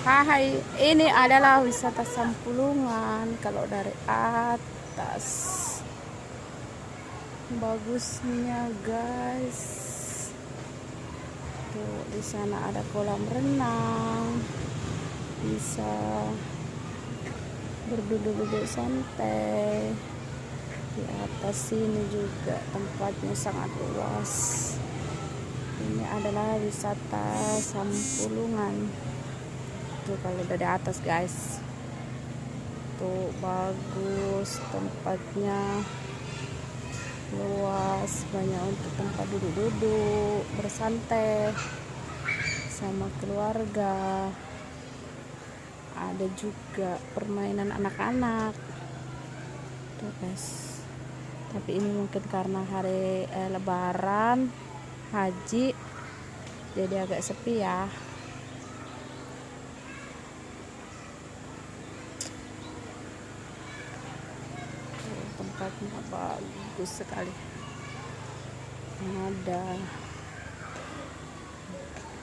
Hai, ini adalah wisata Sampulungan. Kalau dari atas, bagusnya guys. Tuh di sana ada kolam renang, bisa berduduk-duduk santai. Di atas sini juga tempatnya sangat luas. Ini adalah wisata Sampulungan. Tuh kalau dari atas guys, tuh bagus, tempatnya luas, banyak untuk tempat duduk-duduk bersantai sama keluarga. Ada juga permainan anak-anak tuh guys. Tapi ini mungkin karena hari lebaran haji jadi agak sepi ya. Tempatnya bagus sekali. Ada,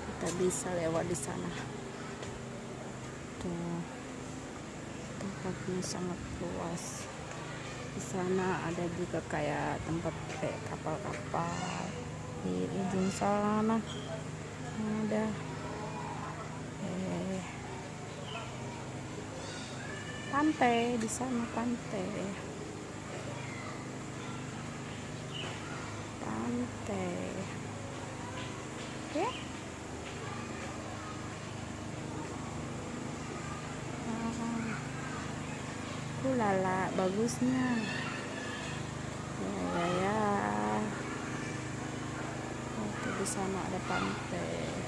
kita bisa lewat di sana. Tuh tempatnya sangat luas. Di sana ada juga kayak tempat kayak kapal-kapal. Di ujung sana ada pantai, di sana pantai. Oke. Lala, bagusnya. Ya. Oke, di sana ada pantai.